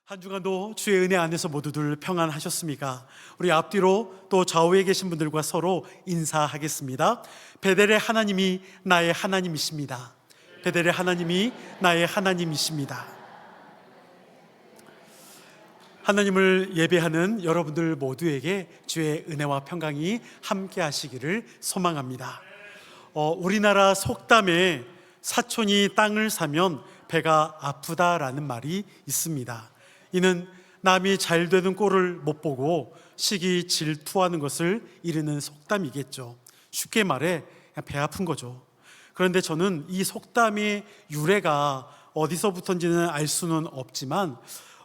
한 주간도 주의 은혜 안에서 모두들 평안하셨습니까? 우리 앞뒤로 또 좌우에 계신 분들과 서로 인사하겠습니다. 베델의 하나님이 나의 하나님이십니다. 베델의 하나님이 나의 하나님이십니다. 하나님을 예배하는 여러분들 모두에게 주의 은혜와 평강이 함께 하시기를 소망합니다. 우리나라 속담에 사촌이 땅을 사면 배가 아프다라는 말이 있습니다. 이는 남이 잘 되는 꼴을 못 보고 시기 질투하는 것을 이르는 속담이겠죠. 쉽게 말해 그냥 배 아픈 거죠. 그런데 저는 이 속담의 유래가 어디서부터인지는 알 수는 없지만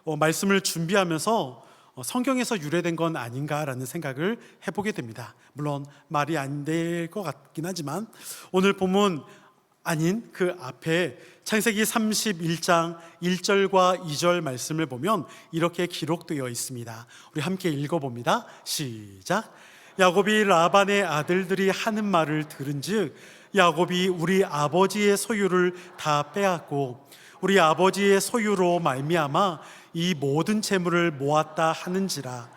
말씀을 준비하면서 성경에서 유래된 건 아닌가라는 생각을 해보게 됩니다. 물론 말이 안 될 것 같긴 하지만 오늘 본문 아닌 그 앞에 창세기 31장 1절과 2절 말씀을 보면 이렇게 기록되어 있습니다. 우리 함께 읽어봅니다. 시작. 야곱이 라반의 아들들이 하는 말을 들은즉 야곱이 우리 아버지의 소유를 다 빼앗고 우리 아버지의 소유로 말미암아 이 모든 재물을 모았다 하는지라.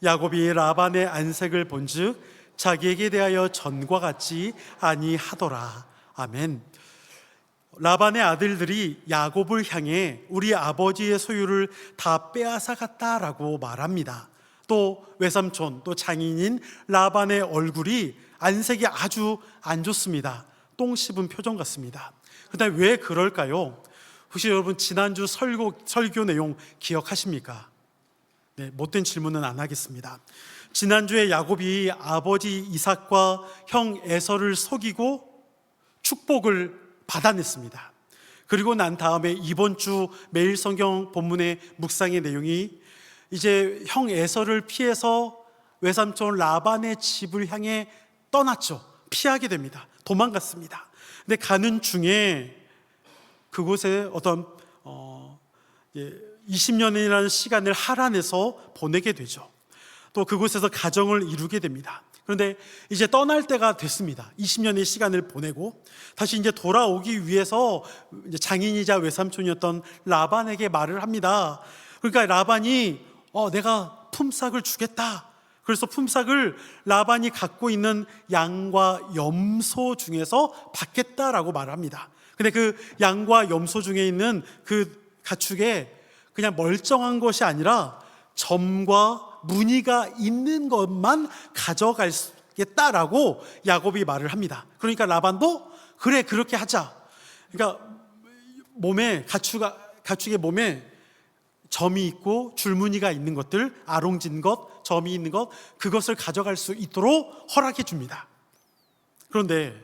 야곱이 라반의 안색을 본즉 자기에게 대하여 전과 같지 아니하더라. 아멘. 라반의 아들들이 야곱을 향해 우리 아버지의 소유를 다 빼앗아 갔다라고 말합니다. 또 외삼촌, 또 장인인 라반의 얼굴이 안색이 아주 안 좋습니다. 똥 씹은 표정 같습니다. 그다음에 왜 그럴까요? 혹시 여러분 지난주 설교 내용 기억하십니까? 네, 못된 질문은 안 하겠습니다. 지난주에 야곱이 아버지 이삭과 형 에서를 속이고 축복을 받아냈습니다. 그리고 난 다음에 이번 주 매일 성경 본문의 묵상의 내용이 이제 형 에서를 피해서 외삼촌 라반의 집을 향해 떠났죠. 피하게 됩니다. 도망갔습니다. 근데 가는 중에 그곳에 어떤 20년이라는 시간을 할애해서 보내게 되죠. 또 그곳에서 가정을 이루게 됩니다. 그런데 이제 떠날 때가 됐습니다. 20년의 시간을 보내고 다시 이제 돌아오기 위해서 이제 장인이자 외삼촌이었던 라반에게 말을 합니다. 그러니까 라반이 내가 품삯을 주겠다. 그래서 품삯을 라반이 갖고 있는 양과 염소 중에서 받겠다라고 말합니다. 근데 그 양과 염소 중에 있는 그 가축에 그냥 멀쩡한 것이 아니라 점과 무늬가 있는 것만 가져가겠다라고 야곱이 말을 합니다. 그러니까 라반도 그래 그렇게 하자. 그러니까 가축의 몸에 점이 있고 줄무늬가 있는 것들, 아롱진 것, 점이 있는 것, 그것을 가져갈 수 있도록 허락해 줍니다. 그런데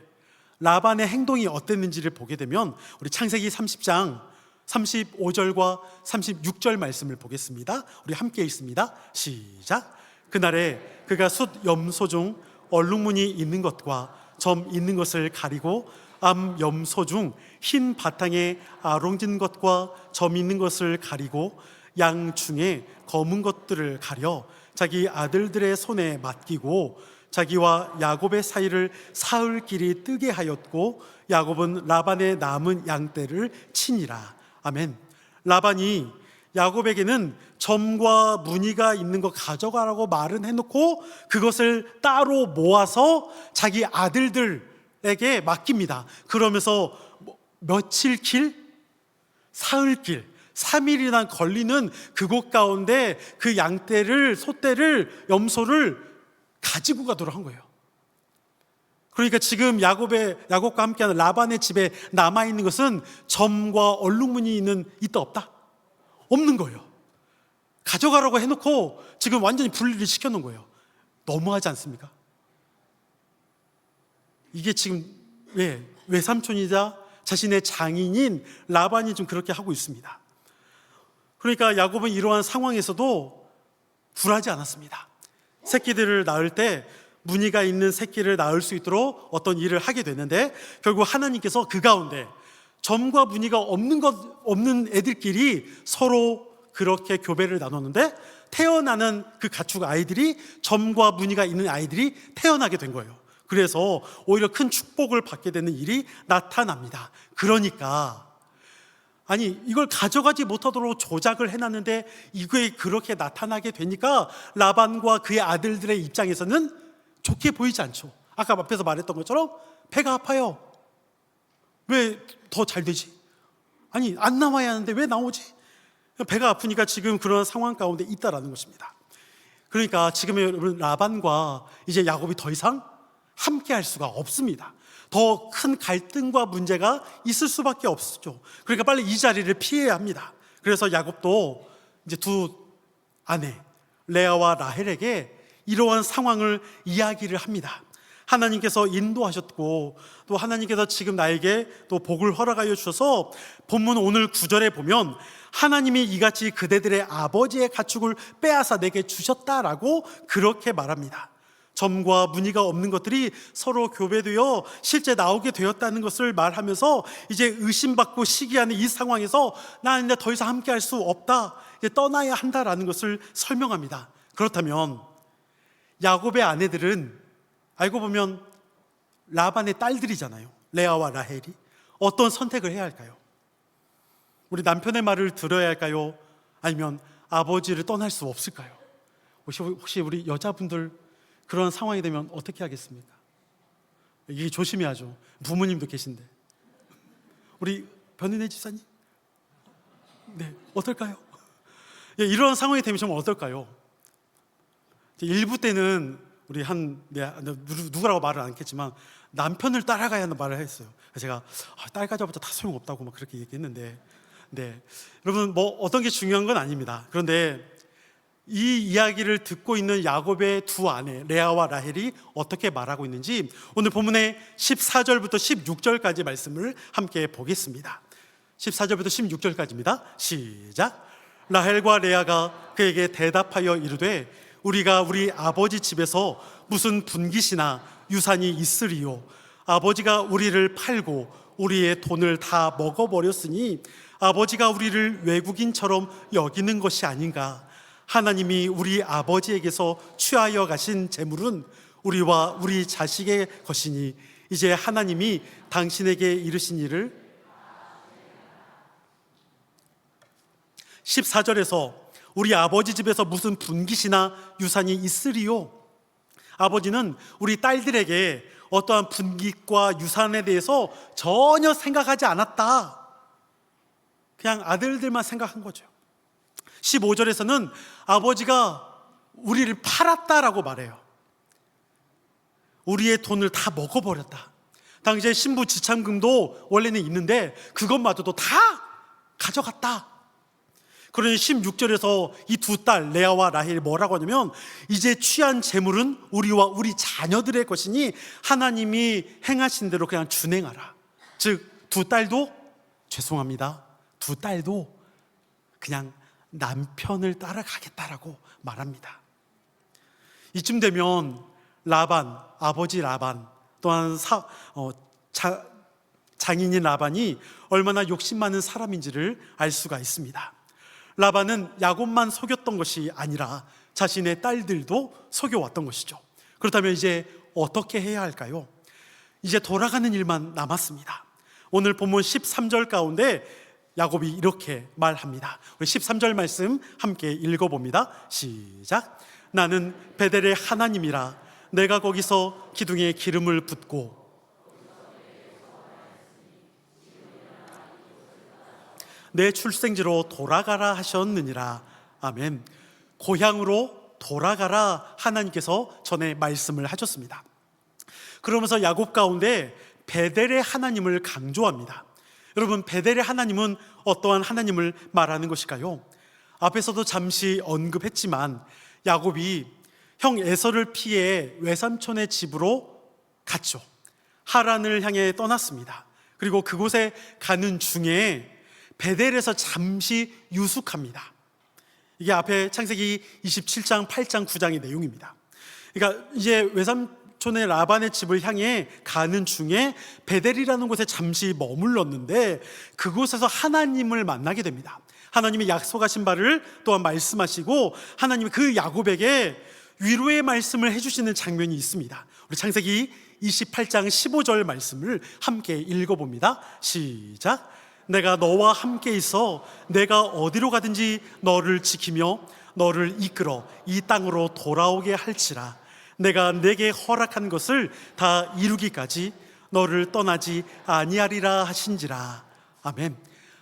라반의 행동이 어땠는지를 보게 되면 우리 창세기 30장 35절과 36절 말씀을 보겠습니다. 우리 함께 읽습니다. 시작. 그날에 그가 숫 염소 중 얼룩무늬 있는 것과 점 있는 것을 가리고 암 염소 중 흰 바탕에 아롱진 것과 점 있는 것을 가리고 양 중에 검은 것들을 가려 자기 아들들의 손에 맡기고 자기와 야곱의 사이를 사흘 길이 뜨게 하였고 야곱은 라반의 남은 양떼를 치니라. 아멘. 라반이 야곱에게는 점과 무늬가 있는 거 가져가라고 말은 해놓고 그것을 따로 모아서 자기 아들들에게 맡깁니다. 그러면서 며칠 길? 사흘 길, 3일이나 걸리는 그곳 가운데 그 양떼를, 소떼를, 염소를 가지고 가도록 한 거예요. 그러니까 지금 야곱과 함께하는 라반의 집에 남아있는 것은 점과 얼룩무늬 있다 없다? 없는 거예요. 가져가라고 해놓고 지금 완전히 분리를 시켜놓은 거예요. 너무하지 않습니까? 이게 지금 외삼촌이자 자신의 장인인 라반이 좀 그렇게 하고 있습니다. 그러니까 야곱은 이러한 상황에서도 굴하지 않았습니다. 새끼들을 낳을 때 무늬가 있는 새끼를 낳을 수 있도록 어떤 일을 하게 됐는데 결국 하나님께서 그 가운데 점과 무늬가 없는 애들끼리 서로 그렇게 교배를 나눴는데 태어나는 그 가축 아이들이 점과 무늬가 있는 아이들이 태어나게 된 거예요. 그래서 오히려 큰 축복을 받게 되는 일이 나타납니다. 그러니까 아니 이걸 가져가지 못하도록 조작을 해놨는데 이게 그렇게 나타나게 되니까 라반과 그의 아들들의 입장에서는 좋게 보이지 않죠. 아까 앞에서 말했던 것처럼 배가 아파요. 왜 더 잘 되지? 아니 안 나와야 하는데 왜 나오지? 배가 아프니까 지금 그런 상황 가운데 있다라는 것입니다. 그러니까 지금의 여러분, 라반과 이제 야곱이 더 이상 함께 할 수가 없습니다. 더 큰 갈등과 문제가 있을 수밖에 없죠. 그러니까 빨리 이 자리를 피해야 합니다. 그래서 야곱도 이제 두 아내 레아와 라헬에게 이러한 상황을 이야기를 합니다. 하나님께서 인도하셨고 또 하나님께서 지금 나에게 또 복을 허락하여 주셔서 본문 오늘 9절에 보면 하나님이 이같이 그대들의 아버지의 가축을 빼앗아 내게 주셨다라고 그렇게 말합니다. 점과 무늬가 없는 것들이 서로 교배되어 실제 나오게 되었다는 것을 말하면서 이제 의심받고 시기하는 이 상황에서 나는 이제 더 이상 함께 할 수 없다, 이제 떠나야 한다라는 것을 설명합니다. 그렇다면 야곱의 아내들은 알고 보면 라반의 딸들이잖아요. 레아와 라헬이. 어떤 선택을 해야 할까요? 우리 남편의 말을 들어야 할까요? 아니면 아버지를 떠날 수 없을까요? 혹시 우리 여자분들 그런 상황이 되면 어떻게 하겠습니까? 이게 조심해야죠. 부모님도 계신데. 우리 변은혜 집사님? 네, 어떨까요? 이런 상황이 되면 정말 어떨까요? 일부 때는 우리 누구라고 말을 안 했지만 남편을 따라가야 하는 말을 했어요. 제가 딸 가져봤자 다 소용없다고 막 그렇게 얘기했는데, 네, 여러분 뭐 어떤 게 중요한 건 아닙니다. 그런데 이 이야기를 듣고 있는 야곱의 두 아내 레아와 라헬이 어떻게 말하고 있는지 오늘 본문의 14절부터 16절까지 말씀을 함께 보겠습니다. 14절부터 16절까지입니다. 시작. 라헬과 레아가 그에게 대답하여 이르되 우리가 우리 아버지 집에서 무슨 분깃이나 유산이 있으리요? 아버지가 우리를 팔고 우리의 돈을 다 먹어버렸으니 아버지가 우리를 외국인처럼 여기는 것이 아닌가? 하나님이 우리 아버지에게서 취하여 가신 재물은 우리와 우리 자식의 것이니 이제 하나님이 당신에게 이르신 일을 14절에서 우리 아버지 집에서 무슨 분깃이나 유산이 있으리요? 아버지는 우리 딸들에게 어떠한 분깃과 유산에 대해서 전혀 생각하지 않았다. 그냥 아들들만 생각한 거죠. 15절에서는 아버지가 우리를 팔았다라고 말해요. 우리의 돈을 다 먹어버렸다. 당시에 신부 지참금도 원래는 있는데 그것마저도 다 가져갔다. 그러니 16절에서 이 두 딸 레아와 라헬이 뭐라고 하냐면 이제 취한 재물은 우리와 우리 자녀들의 것이니 하나님이 행하신 대로 그냥 준행하라. 즉 두 딸도 죄송합니다. 두 딸도 그냥 남편을 따라가겠다라고 말합니다. 이쯤 되면 라반, 아버지 라반 또한 장인인 라반이 얼마나 욕심 많은 사람인지를 알 수가 있습니다. 라반은 야곱만 속였던 것이 아니라 자신의 딸들도 속여왔던 것이죠. 그렇다면 이제 어떻게 해야 할까요? 이제 돌아가는 일만 남았습니다. 오늘 본문 13절 가운데 야곱이 이렇게 말합니다. 우리 13절 말씀 함께 읽어봅니다. 시작. 나는 베델의 하나님이라 내가 거기서 기둥에 기름을 붓고 내 출생지로 돌아가라 하셨느니라. 아멘. 고향으로 돌아가라 하나님께서 전에 말씀을 하셨습니다. 그러면서 야곱 가운데 베델의 하나님을 강조합니다. 여러분, 베델의 하나님은 어떠한 하나님을 말하는 것일까요? 앞에서도 잠시 언급했지만 야곱이 형 에서를 피해 외삼촌의 집으로 갔죠. 하란을 향해 떠났습니다. 그리고 그곳에 가는 중에 베델에서 잠시 유숙합니다. 이게 앞에 창세기 27장, 8장, 9장의 내용입니다. 그러니까 이제 외삼촌의 라반의 집을 향해 가는 중에 베델이라는 곳에 잠시 머물렀는데 그곳에서 하나님을 만나게 됩니다. 하나님이 약속하신 바를 또한 말씀하시고 하나님이 그 야곱에게 위로의 말씀을 해주시는 장면이 있습니다. 우리 창세기 28장 15절 말씀을 함께 읽어봅니다. 시작. 내가 너와 함께 있어 내가 어디로 가든지 너를 지키며 너를 이끌어 이 땅으로 돌아오게 할지라. 내가 내게 허락한 것을 다 이루기까지 너를 떠나지 아니하리라 하신지라. 아멘.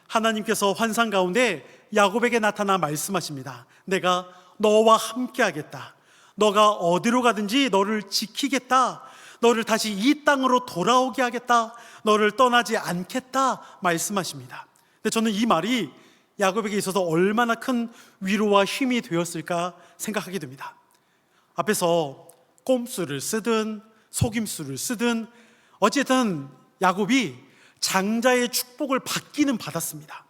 하나님께서 환상 가운데 야곱에게 나타나 말씀하십니다. 내가 너와 함께 하겠다. 너가 어디로 가든지 너를 지키겠다. 너를 다시 이 땅으로 돌아오게 하겠다. 너를 떠나지 않겠다 말씀하십니다. 근데 저는 이 말이 야곱에게 있어서 얼마나 큰 위로와 힘이 되었을까 생각하게 됩니다. 앞에서 꼼수를 쓰든 속임수를 쓰든 어쨌든 야곱이 장자의 축복을 받기는 받았습니다.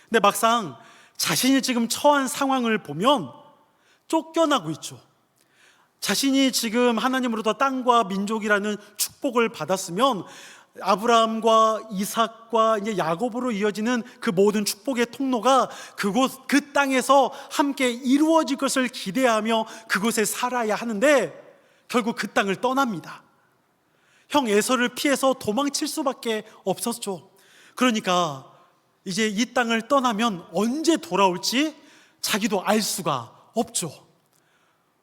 근데 막상 자신이 지금 처한 상황을 보면 쫓겨나고 있죠. 자신이 지금 하나님으로부터 땅과 민족이라는 축복을 받았으면 아브라함과 이삭과 이제 야곱으로 이어지는 그 모든 축복의 통로가 그 땅에서 함께 이루어질 것을 기대하며 그곳에 살아야 하는데 결국 그 땅을 떠납니다. 형 에서를 피해서 도망칠 수밖에 없었죠. 그러니까 이제 이 땅을 떠나면 언제 돌아올지 자기도 알 수가 없죠.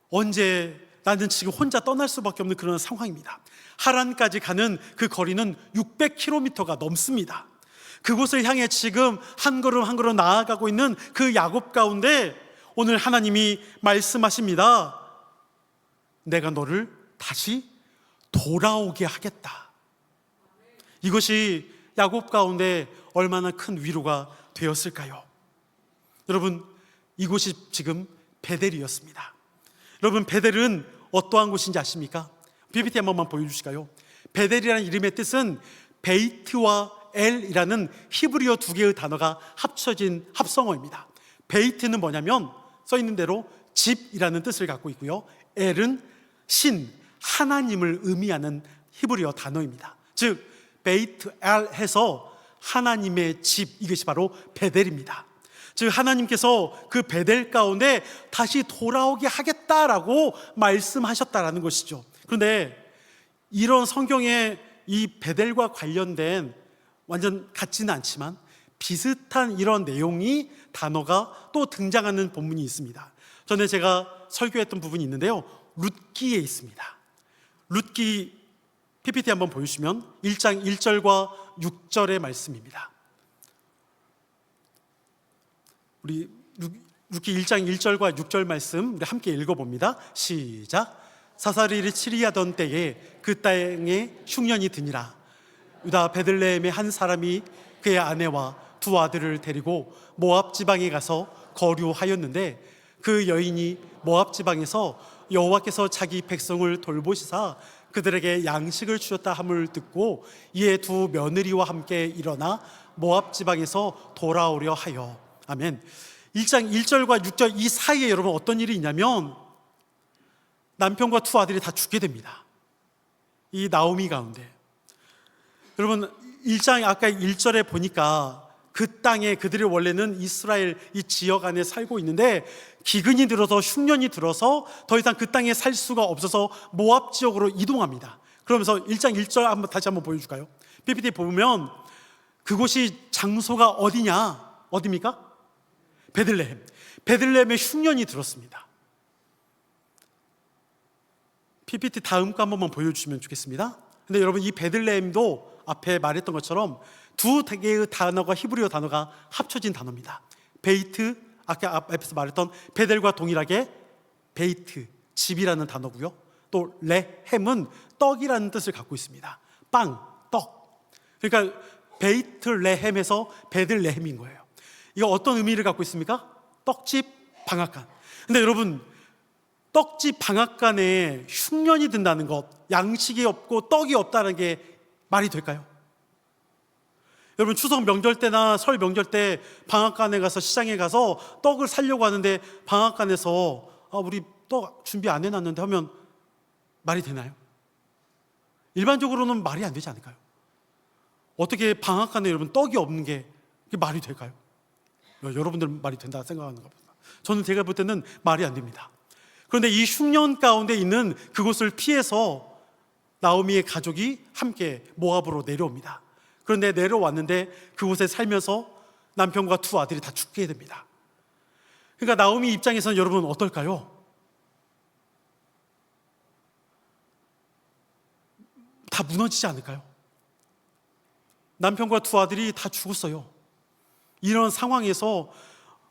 언제 나는 지금 혼자 떠날 수밖에 없는 그런 상황입니다. 하란까지 가는 그 거리는 600km가 넘습니다. 그곳을 향해 지금 한 걸음 한 걸음 나아가고 있는 그 야곱 가운데 오늘 하나님이 말씀하십니다. 내가 너를 다시 돌아오게 하겠다. 이것이 야곱 가운데 얼마나 큰 위로가 되었을까요? 여러분, 이곳이 지금 베델이었습니다. 여러분, 베델은 어떠한 곳인지 아십니까? PPT 한 번만 보여주실까요? 베델이라는 이름의 뜻은 베이트와 엘이라는 히브리어 두 개의 단어가 합쳐진 합성어입니다. 베이트는 뭐냐면 써있는 대로 집이라는 뜻을 갖고 있고요, 엘은 신, 하나님을 의미하는 히브리어 단어입니다. 즉 베이트 엘 해서 하나님의 집, 이것이 바로 베델입니다. 즉 하나님께서 그 베델 가운데 다시 돌아오게 하겠다라고 말씀하셨다라는 것이죠. 그런데 이런 성경에 이 베델과 관련된 완전 같지는 않지만 비슷한 이런 내용이 단어가 또 등장하는 본문이 있습니다. 전에 제가 설교했던 부분이 있는데요, 룻기에 있습니다. 룻기 PPT 한번 보여주시면 1장 1절과 6절의 말씀입니다. 우리 룻기 1장 1절과 6절 말씀 우리 함께 읽어봅니다. 시작. 사사리를 치리하던 때에 그 땅에 흉년이 드니라. 유다 베들레헴의 한 사람이 그의 아내와 두 아들을 데리고 모압 지방에 가서 거류하였는데 그 여인이 모압 지방에서 여호와께서 자기 백성을 돌보시사 그들에게 양식을 주셨다 함을 듣고 이에 두 며느리와 함께 일어나 모압 지방에서 돌아오려 하여. 아멘. 1장 1절과 6절 이 사이에 여러분 어떤 일이 있냐면 남편과 두 아들이 다 죽게 됩니다. 이 나오미 가운데. 여러분 1장 아까 1절에 보니까 그 땅에 그들이 원래는 이스라엘 이 지역 안에 살고 있는데 기근이 들어서 흉년이 들어서 더 이상 그 땅에 살 수가 없어서 모압 지역으로 이동합니다. 그러면서 1장 1절 다시 한번 보여줄까요? PPT 보면 그곳이 장소가 어디입니까? 베들레헴. 베들레헴에 흉년이 들었습니다. PPT 다음 거 한 번만 보여주시면 좋겠습니다. 근데 여러분 이 베들레헴도 앞에 말했던 것처럼 두 개의 단어가 히브리어 단어가 합쳐진 단어입니다. 베이트, 아까 앞에서 말했던 베델과 동일하게 베이트, 집이라는 단어고요. 또 레헴은 떡이라는 뜻을 갖고 있습니다. 빵, 떡. 그러니까 베이트 레헴에서 베들레헴인 거예요. 이거 어떤 의미를 갖고 있습니까? 떡집, 방앗간. 근데 여러분 떡집, 방앗간에 흉년이 든다는 것, 양식이 없고 떡이 없다는 게 말이 될까요? 여러분 추석 명절 때나 설 명절 때 방앗간에 가서 시장에 가서 떡을 사려고 하는데 방앗간에서 우리 떡 준비 안 해놨는데 하면 말이 되나요? 일반적으로는 말이 안 되지 않을까요? 어떻게 방앗간에 여러분 떡이 없는 게 말이 될까요? 여러분들 말이 된다 생각하는 겁니다. 저는 제가 볼 때는 말이 안 됩니다. 그런데 이 흉년 가운데 있는 그곳을 피해서 나오미의 가족이 함께 모압으로 내려옵니다. 그런데 내려왔는데 그곳에 살면서 남편과 두 아들이 다 죽게 됩니다. 그러니까 나오미 입장에서는 여러분 어떨까요? 다 무너지지 않을까요? 남편과 두 아들이 다 죽었어요. 이런 상황에서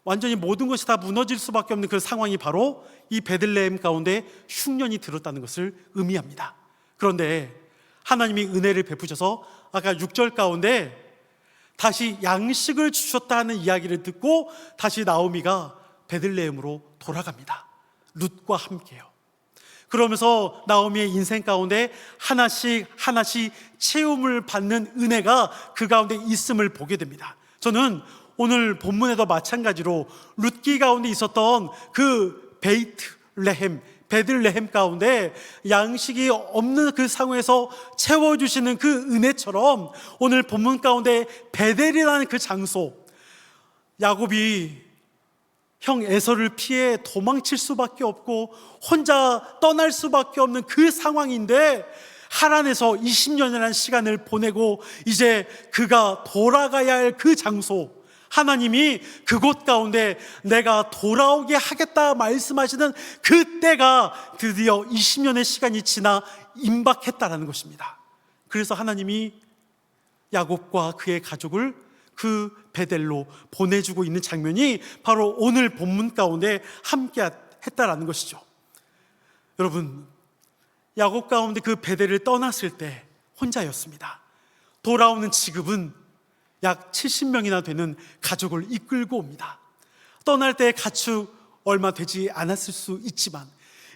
완전히 모든 것이 다 무너질 수밖에 없는 그 상황이 바로 이 베들레헴 가운데 흉년이 들었다는 것을 의미합니다. 그런데 하나님이 은혜를 베푸셔서 아까 6절 가운데 다시 양식을 주셨다는 이야기를 듣고 다시 나오미가 베들레헴으로 돌아갑니다. 룻과 함께요. 그러면서 나오미의 인생 가운데 하나씩 채움을 받는 은혜가 그 가운데 있음을 보게 됩니다. 저는 오늘 본문에도 마찬가지로 룻기 가운데 있었던 그 베들레헴 가운데 양식이 없는 그 상황에서 채워주시는 그 은혜처럼 오늘 본문 가운데 베델이라는 그 장소, 야곱이 형 에서를 피해 도망칠 수밖에 없고 혼자 떠날 수밖에 없는 그 상황인데 하란에서 20년이라는 시간을 보내고 이제 그가 돌아가야 할 그 장소, 하나님이 그곳 가운데 내가 돌아오게 하겠다 말씀하시는 그때가 드디어 20년의 시간이 지나 임박했다라는 것입니다. 그래서 하나님이 야곱과 그의 가족을 그 베델로 보내주고 있는 장면이 바로 오늘 본문 가운데 함께 했다라는 것이죠. 여러분, 야곱 가운데 그 베델을 떠났을 때 혼자였습니다. 돌아오는 지금은 약 70명이나 되는 가족을 이끌고 옵니다. 떠날 때 가축 얼마 되지 않았을 수 있지만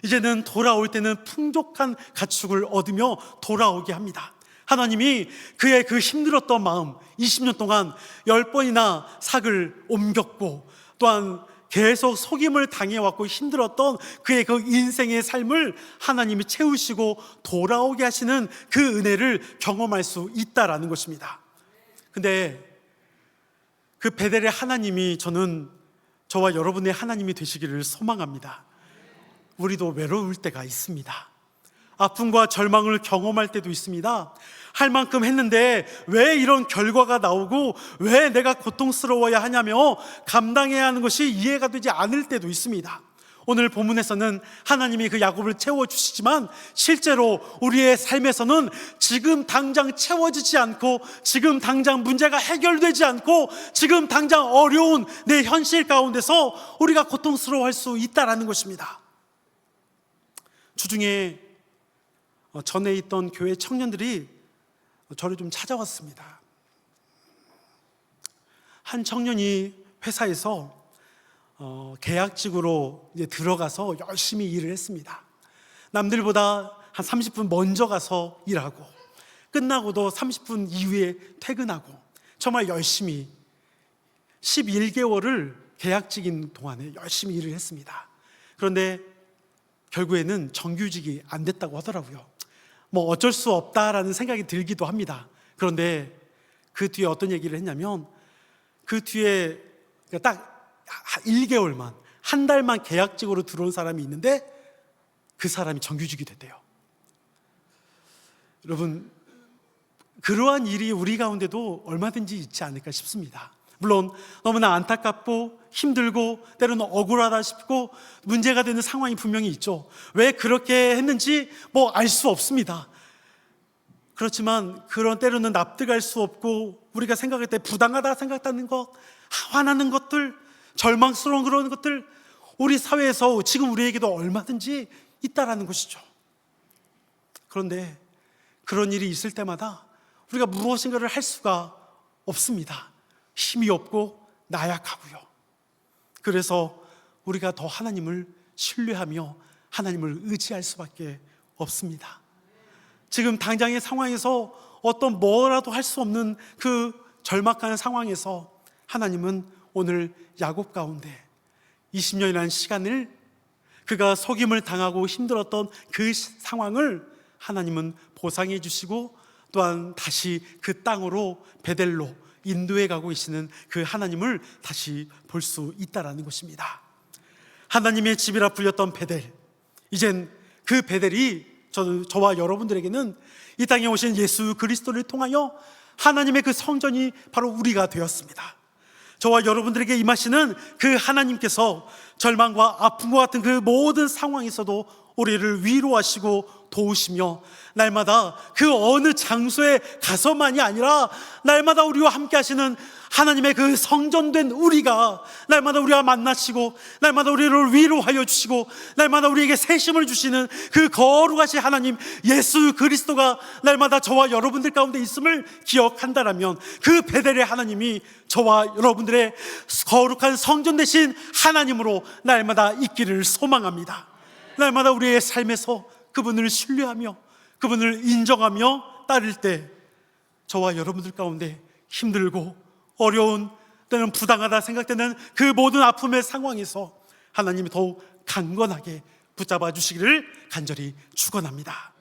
이제는 돌아올 때는 풍족한 가축을 얻으며 돌아오게 합니다. 하나님이 그의 그 힘들었던 마음, 20년 동안 10번이나 삭을 옮겼고 또한 계속 속임을 당해왔고 힘들었던 그의 그 인생의 삶을 하나님이 채우시고 돌아오게 하시는 그 은혜를 경험할 수 있다라는 것입니다. 근데 그 베델의 하나님이 저는 저와 여러분의 하나님이 되시기를 소망합니다. 우리도 외로울 때가 있습니다. 아픔과 절망을 경험할 때도 있습니다. 할 만큼 했는데 왜 이런 결과가 나오고 왜 내가 고통스러워야 하냐며 감당해야 하는 것이 이해가 되지 않을 때도 있습니다. 오늘 본문에서는 하나님이 그 야곱을 채워주시지만 실제로 우리의 삶에서는 지금 당장 채워지지 않고 지금 당장 문제가 해결되지 않고 지금 당장 어려운 내 현실 가운데서 우리가 고통스러워할 수 있다는 것입니다. 주중에 전에 있던 교회 청년들이 저를 좀 찾아왔습니다. 한 청년이 회사에서 계약직으로 이제 들어가서 열심히 일을 했습니다. 남들보다 한 30분 먼저 가서 일하고 끝나고도 30분 이후에 퇴근하고 정말 열심히 11개월을 계약직인 동안에 열심히 일을 했습니다. 그런데 결국에는 정규직이 안 됐다고 하더라고요. 뭐 어쩔 수 없다라는 생각이 들기도 합니다. 그런데 그 뒤에 어떤 얘기를 했냐면 그 뒤에 딱 1개월만, 한 달만 계약직으로 들어온 사람이 있는데 그 사람이 정규직이 됐대요. 여러분, 그러한 일이 우리 가운데도 얼마든지 있지 않을까 싶습니다. 물론 너무나 안타깝고 힘들고 때로는 억울하다 싶고 문제가 되는 상황이 분명히 있죠. 왜 그렇게 했는지 뭐 알 수 없습니다. 그렇지만 그런 때로는 납득할 수 없고 우리가 생각할 때 부당하다 생각하는 것, 화나는 것들, 절망스러운 그런 것들 우리 사회에서 지금 우리에게도 얼마든지 있다라는 것이죠. 그런데 그런 일이 있을 때마다 우리가 무엇인가를 할 수가 없습니다. 힘이 없고 나약하고요. 그래서 우리가 더 하나님을 신뢰하며 하나님을 의지할 수밖에 없습니다. 지금 당장의 상황에서 어떤 뭐라도 할 수 없는 그 절박한 상황에서 하나님은 오늘 야곱 가운데 20년이라는 시간을 그가 속임을 당하고 힘들었던 그 상황을 하나님은 보상해 주시고 또한 다시 그 땅으로 베델로 인도해 가고 계시는 그 하나님을 다시 볼 수 있다라는 것입니다. 하나님의 집이라 불렸던 베델, 이젠 그 베델이 저와 여러분들에게는 이 땅에 오신 예수 그리스도를 통하여 하나님의 그 성전이 바로 우리가 되었습니다. 저와 여러분들에게 임하시는 그 하나님께서 절망과 아픔과 같은 그 모든 상황에서도 우리를 위로하시고 도우시며 날마다 그 어느 장소에 가서만이 아니라 날마다 우리와 함께 하시는 하나님의 그 성전된 우리가 날마다 우리와 만나시고 날마다 우리를 위로하여 주시고 날마다 우리에게 새심을 주시는 그 거룩하신 하나님 예수 그리스도가 날마다 저와 여러분들 가운데 있음을 기억한다라면 그 베델의 하나님이 저와 여러분들의 거룩한 성전 되신 하나님으로 날마다 있기를 소망합니다. 날마다 우리의 삶에서 그분을 신뢰하며 그분을 인정하며 따를 때 저와 여러분들 가운데 힘들고 어려운 때는 부당하다 생각되는 그 모든 아픔의 상황에서 하나님이 더욱 강건하게 붙잡아 주시기를 간절히 축원합니다.